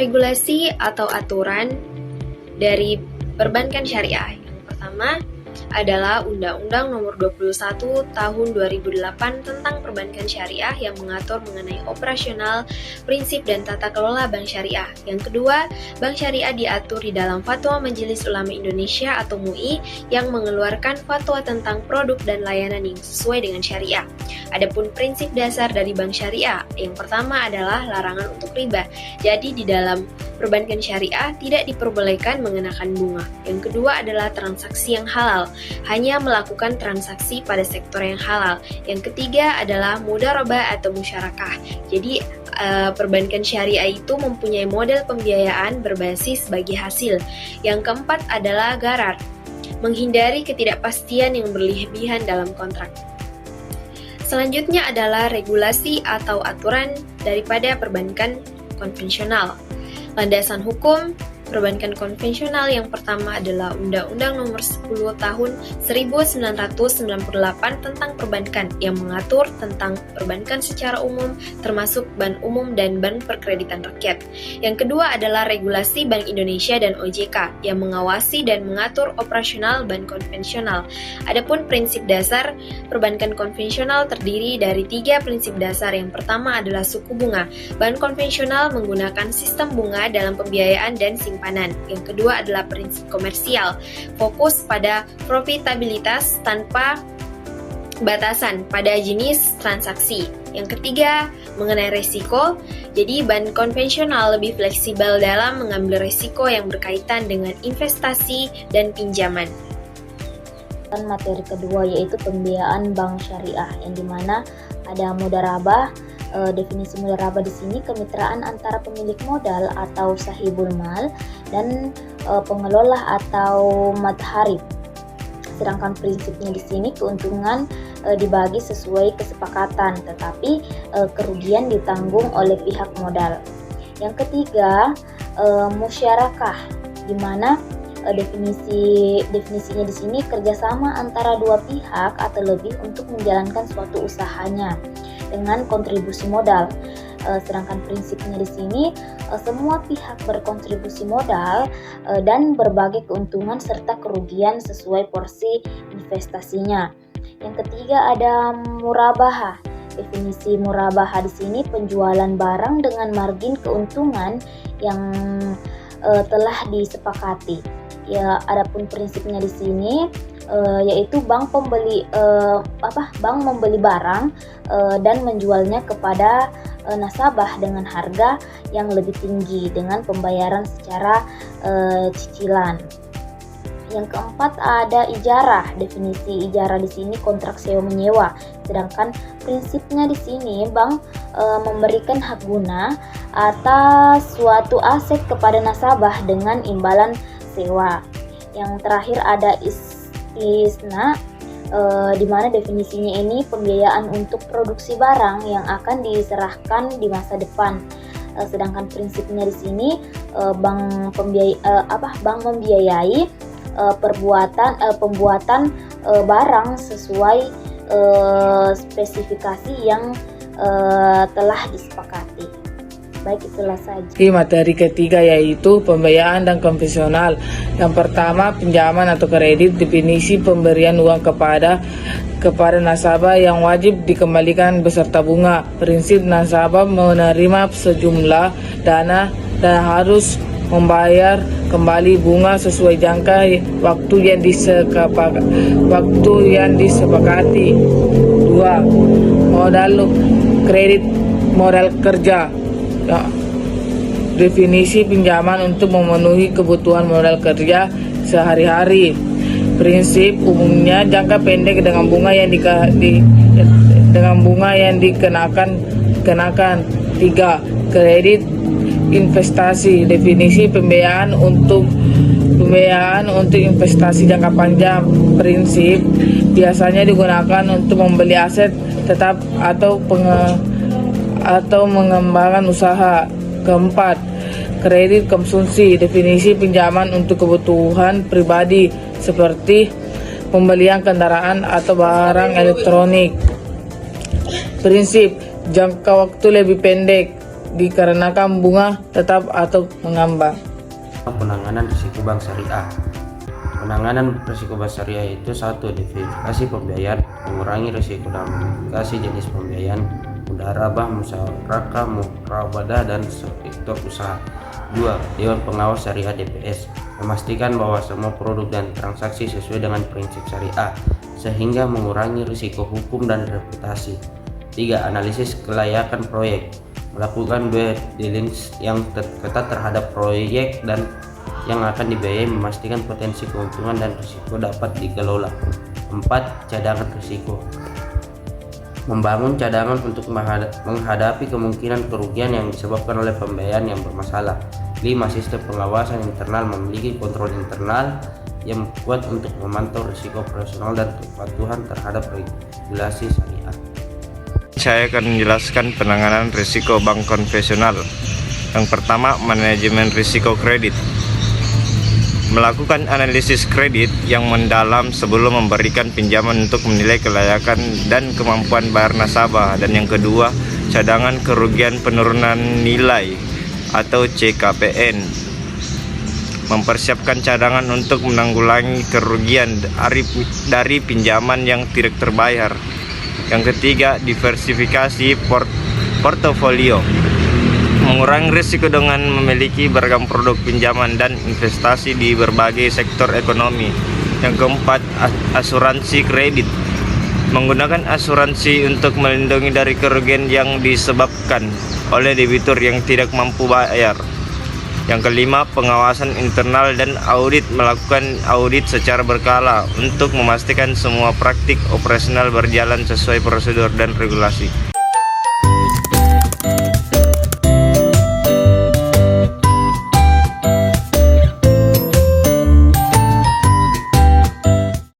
Regulasi atau aturan dari perbankan syariah. Yang pertama adalah Undang-Undang Nomor 21 Tahun 2008 tentang Perbankan Syariah yang mengatur mengenai operasional, prinsip dan tata kelola bank syariah. Yang kedua, bank syariah diatur di dalam Fatwa Majelis Ulama Indonesia atau MUI yang mengeluarkan fatwa tentang produk dan layanan yang sesuai dengan syariah. Adapun prinsip dasar dari bank syariah, yang pertama adalah larangan untuk riba. Jadi di dalam perbankan syariah tidak diperbolehkan mengenakan bunga. Yang kedua adalah transaksi yang halal, hanya melakukan transaksi pada sektor yang halal. Yang ketiga adalah mudharabah atau musyarakah. Jadi perbankan syariah itu mempunyai model pembiayaan berbasis bagi hasil. Yang keempat adalah gharar, menghindari ketidakpastian yang berlebihan dalam kontrak. Selanjutnya adalah regulasi atau aturan daripada perbankan konvensional. Landasan hukum perbankan konvensional yang pertama adalah Undang-Undang Nomor 10 Tahun 1998 tentang perbankan yang mengatur tentang perbankan secara umum termasuk bank umum dan bank perkreditan rakyat. Yang kedua adalah Regulasi Bank Indonesia dan OJK yang mengawasi dan mengatur operasional bank konvensional. Adapun prinsip dasar perbankan konvensional terdiri dari 3 prinsip dasar. Yang pertama adalah suku bunga. Bank konvensional menggunakan sistem bunga dalam pembiayaan dan simpanan. Yang kedua adalah prinsip komersial, fokus pada profitabilitas tanpa batasan pada jenis transaksi. Yang ketiga, mengenai resiko. Jadi bank konvensional lebih fleksibel dalam mengambil resiko yang berkaitan dengan investasi dan pinjaman. Dan materi kedua yaitu pembiayaan bank syariah, yang dimana ada mudharabah. Definisi mudharabah di sini kemitraan antara pemilik modal atau sahibul mal dan pengelola atau madharib. Sedangkan prinsipnya di sini keuntungan dibagi sesuai kesepakatan, tetapi kerugian ditanggung oleh pihak modal. Yang ketiga, musyarakah, di mana definisinya di sini kerjasama antara dua pihak atau lebih untuk menjalankan suatu usahanya dengan kontribusi modal. Sedangkan prinsipnya di sini semua pihak berkontribusi modal dan berbagai keuntungan serta kerugian sesuai porsi investasinya. Yang ketiga ada murabahah. Definisi murabahah di sini penjualan barang dengan margin keuntungan yang telah disepakati. Ya, adapun prinsipnya di sini yaitu bank membeli barang dan menjualnya kepada nasabah dengan harga yang lebih tinggi dengan pembayaran secara cicilan. Yang keempat ada ijarah. Definisi ijarah di sini kontrak sewa menyewa. Sedangkan prinsipnya di sini bank memberikan hak guna atas suatu aset kepada nasabah dengan imbalan sewa. Yang terakhir ada istisna, di mana definisinya ini pembiayaan untuk produksi barang yang akan diserahkan di masa depan. Sedangkan prinsipnya di sini bank membiayai pembuatan barang sesuai spesifikasi yang telah disepakati. Baik, itulah saja. Di materi ketiga yaitu pembiayaan dan konvensional. Yang pertama, pinjaman atau kredit. Definisi pemberian uang kepada nasabah yang wajib dikembalikan beserta bunga. Prinsip nasabah menerima sejumlah dana dan harus membayar kembali bunga sesuai jangka waktu yang disepakati. 2. Modal kredit modal kerja. Ya. Definisi pinjaman untuk memenuhi kebutuhan modal kerja sehari-hari. Prinsip umumnya jangka pendek dengan bunga yang dikenakan. 3. Kredit investasi. Definisi pembiayaan untuk investasi jangka panjang. Prinsip biasanya digunakan untuk membeli aset tetap atau mengembangkan usaha. Keempat, kredit konsumsi, definisi pinjaman untuk kebutuhan pribadi seperti pembelian kendaraan atau barang elektronik. Prinsip, jangka waktu lebih pendek dikarenakan bunga tetap atau mengambang. Penanganan risiko bank syariah. Penanganan risiko bank syariah itu: 1. Diversifikasi pembiayaan, mengurangi risiko dalam diversifikasi jenis pembiayaan, mudarabah, musyarakah, murabadah, dan sektor usaha. 2. Dewan Pengawas Syariah (DPS) memastikan bahwa semua produk dan transaksi sesuai dengan prinsip syariah sehingga mengurangi risiko hukum dan reputasi. 3. Analisis kelayakan proyek, melakukan due diligence yang ketat terhadap proyek dan yang akan dibiayai, memastikan potensi keuntungan dan risiko dapat dikelola. 4. Cadangan risiko, membangun cadangan untuk menghadapi kemungkinan kerugian yang disebabkan oleh pembiayaan yang bermasalah. 5. Sistem pengawasan internal, memiliki kontrol internal yang kuat untuk memantau risiko operasional dan kepatuhan terhadap regulasi syariah. Saya akan menjelaskan penanganan risiko bank konvensional. Yang pertama, manajemen risiko kredit. Melakukan analisis kredit yang mendalam sebelum memberikan pinjaman untuk menilai kelayakan dan kemampuan bayar nasabah. Dan yang kedua, cadangan kerugian penurunan nilai atau CKPN. Mempersiapkan cadangan untuk menanggulangi kerugian dari pinjaman yang tidak terbayar. Yang ketiga, diversifikasi portofolio. Mengurangi risiko dengan memiliki beragam produk pinjaman dan investasi di berbagai sektor ekonomi. Yang keempat, asuransi kredit. Menggunakan asuransi untuk melindungi dari kerugian yang disebabkan oleh debitur yang tidak mampu bayar. Yang kelima, pengawasan internal dan audit. Melakukan audit secara berkala untuk memastikan semua praktik operasional berjalan sesuai prosedur dan regulasi.